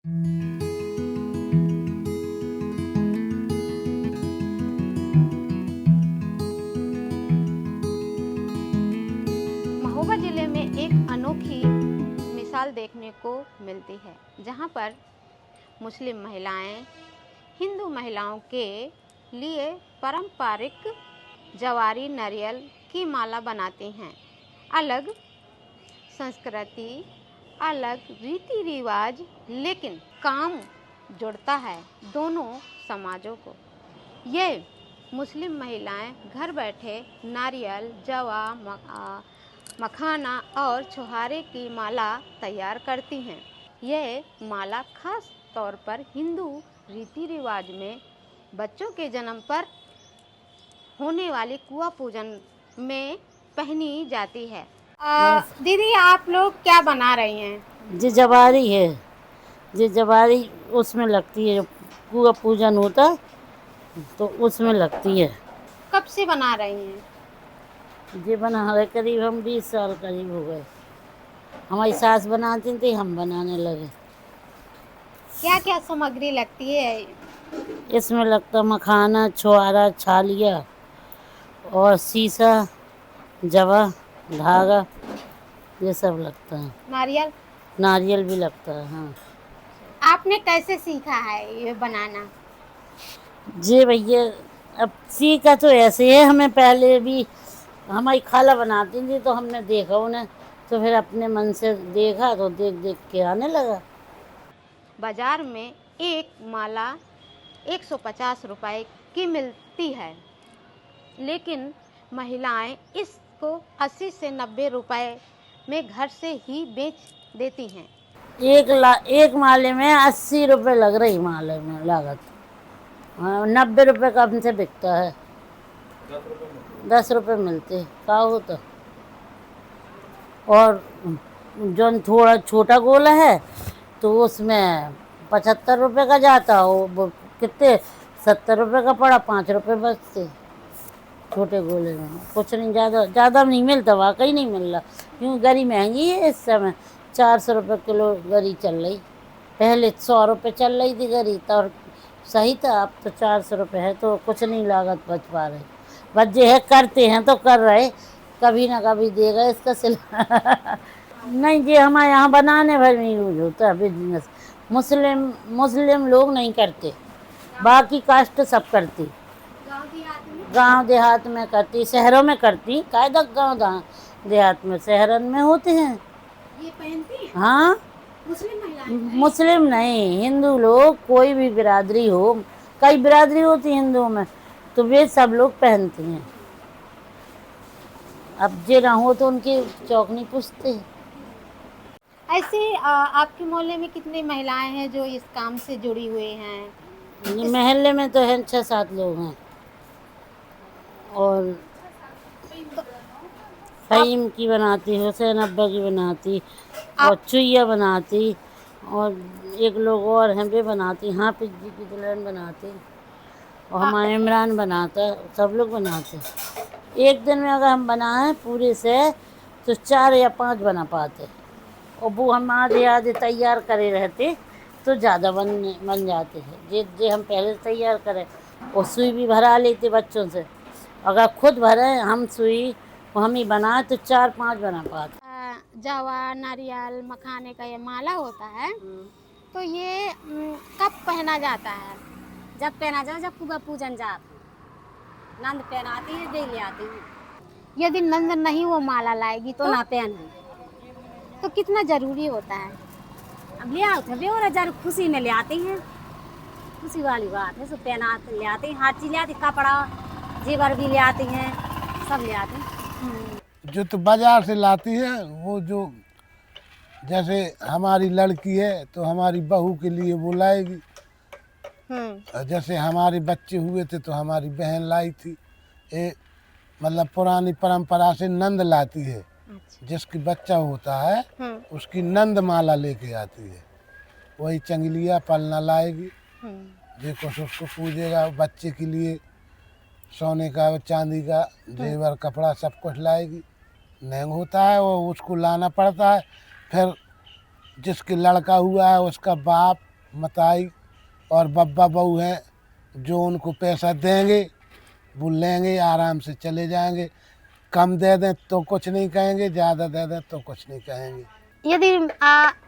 महोबा जिले में एक अनोखी मिसाल देखने को मिलती है, जहां पर मुस्लिम महिलाएं हिंदू महिलाओं के लिए पारंपरिक जवारी नारियल की माला बनाती हैं। अलग संस्कृति, अलग रीति रिवाज, लेकिन काम जोड़ता है दोनों समाजों को। ये मुस्लिम महिलाएं घर बैठे नारियल, जवा, मखाना और छुहारे की माला तैयार करती हैं। यह माला खास तौर पर हिंदू रीति रिवाज में बच्चों के जन्म पर होने वाली कुआं पूजन में पहनी जाती है। दीदी, आप लोग क्या बना रही हैं? जी जवारी है, जी जवारी उसमें लगती है, कुआं पूजन होता तो उसमें लगती है। कब से बना रही हैं? जी बना रहे करीब हम 20 साल करीब हो गए। हमारी सास बनाती थी, हम बनाने लगे। क्या क्या सामग्री लगती है? इसमें लगता मखाना, छुआरा, छालिया और शीशा, जवा, धागा, ये सब लगता है। नारियल? नारियल भी लगता है। हाँ। आपने कैसे सीखा है ये बनाना? जी भैया, अब सीखा तो ऐसे है, हमें पहले भी हमारी खाला बनाती थी तो हमने देखा उन्हें, तो फिर अपने मन से देखा तो देख देख के आने लगा। बाजार में एक माला 150 रुपए की मिलती है, लेकिन महिलाएं इसको 80 से 90 रुपए में घर से ही बेच देती हैं। एक माले में 80 रुपये लग रही, माले में लागत। 90 रुपये का हमसे बिकता है। 10 रुपये मिलते का होता। और जो थोड़ा छोटा गोला है तो उसमें 75 रुपये का जाता, वो कितने 70 रुपये का पड़ा, 5 रुपये बचते छोटे गोले में। कुछ नहीं, ज़्यादा नहीं मिलता, वाकई नहीं मिल रहा, क्योंकि गरी महंगी है इस समय। 400 रुपये किलो गरी चल रही, पहले 100 रुपये चल रही थी गरी तो सही था, अब तो 400 रुपये है, तो कुछ नहीं लागत बच पा रही। बच्चे है करते हैं तो कर रहे, कभी ना कभी देगा इसका सिला। नहीं जी, हमारे यहाँ बनाने भर में यूज होता है बिजनेस। मुस्लिम लोग नहीं करते, बाकी कास्ट सब करती। गांव देहात में करती, शहरों में करती, कायदा गांव देहात में, शहरन में होते हैं। ये पहनती हैं? हाँ, मुस्लिम महिलाएं? मुस्लिम नहीं, हिंदू लोग, कोई भी बिरादरी हो, कई बिरादरी होती है हिंदुओं में, तो वे सब लोग पहनते हैं। अब जे ना हो तो उनकी चौक नहीं पूछते। ऐसे आपके मोहल्ले में कितनी महिलाएं हैं जो इस काम से जुड़ी हुई हैं? महल्ले में तो है 6-7 लोग हैं, और फ़हीम की बनाती, हुसैन अब्बा की बनाती, और चुईया बनाती, और एक लोग और हैं वे बनाती, हाफिज जी की दुल्हन बनाती, और हमारा इमरान बनाता, सब लोग बनाते। एक दिन में अगर हम बनाएं पूरे से तो 4 या 5 बना पाते, और वो हम आधे तैयार करे रहते तो ज़्यादा बन जाते हैं। जे हम पहले तैयार करें, और सुई भी भरा लेते बच्चों से। अगर खुद भरे हम सुई, हम ही बनाए तो 4-5 बना पाते। जवा, नारियल, मखाने का ये माला होता है, तो ये कब पहना जाता है? जब पहना जाए, जब कुआं पूजन जात नंद पहनाती है, दे ले आती है। यदि नंद नहीं वो माला लाएगी तो ना पहन है, तो कितना जरूरी होता है? अब ले आओ थे और जरूर खुशी में ले आती हैं, खुशी वाली बात है। सब पहना ले आती हैं, हर चीज ले आती, कपड़ा जेवर भी ले आती हैं, सब ले आती हैं। जो तो बाजार से लाती है, वो जो जैसे हमारी लड़की है तो हमारी बहू के लिए वो लाएगी। जैसे हमारे बच्चे हुए थे तो हमारी बहन लाई थी। मतलब पुरानी परंपरा से नंद लाती है। जिसकी बच्चा होता है उसकी नंद माला लेके आती है, वही चंगलिया पलना लाएगी, जो कुछ उसको पूजेगा। बच्चे के लिए सोने का चांदी का जेवर कपड़ा सब कुछ लाएगी। नंग होता है वो उसको लाना पड़ता है। फिर जिसके लड़का हुआ है उसका बाप मताई और बब्बा बहू हैं जो उनको पैसा देंगे, वो लेंगे, आराम से चले जाएंगे। कम दे दें तो कुछ नहीं कहेंगे, ज़्यादा दे दें तो कुछ नहीं कहेंगे। यदि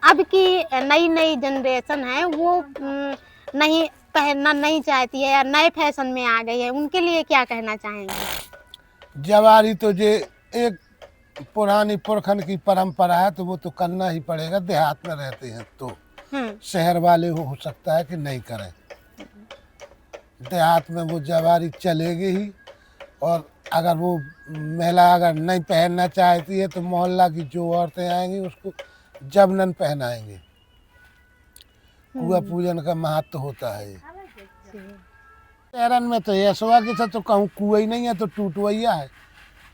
अब की नई जनरेशन है वो नहीं पहनना नहीं चाहती है या नए फैशन में आ गई है, उनके लिए क्या कहना चाहेंगे? जवारी तो ये एक पुरानी पुरखन की परंपरा है, तो वो तो करना ही पड़ेगा। देहात में रहते हैं तो शहर वाले हो सकता है कि नहीं करें, देहात में वो जवारी चलेगी ही। और अगर वो महिला अगर नहीं पहनना चाहती है तो मोहल्ला की जो औरतें आएंगी उसको जबरन पहनाएंगे। कुआ पूजन का महत्व होता है। शहरन में तो ऐसा कि तो कहूँ कुआ ही नहीं है तो टूटवैया है।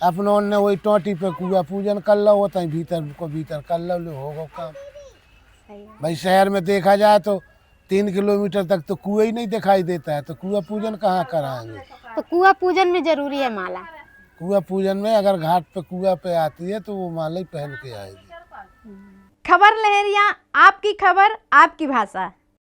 अपनों ने वही टोटी पे कुआ पूजन कर लो, होता है भीतर को भीतर कर लो, होगा काम। भाई शहर में देखा जाए तो 3 किलोमीटर तक तो कुआ ही नहीं दिखाई देता है, तो कुआ पूजन कहाँ कराएंगे? तो कुआ पूजन में जरूरी है माला। कुआ पूजन में अगर घाट पे कुआ पे आती है तो वो माला ही पहन के आएगी। खबर लहरिया, आपकी खबर आपकी भाषा।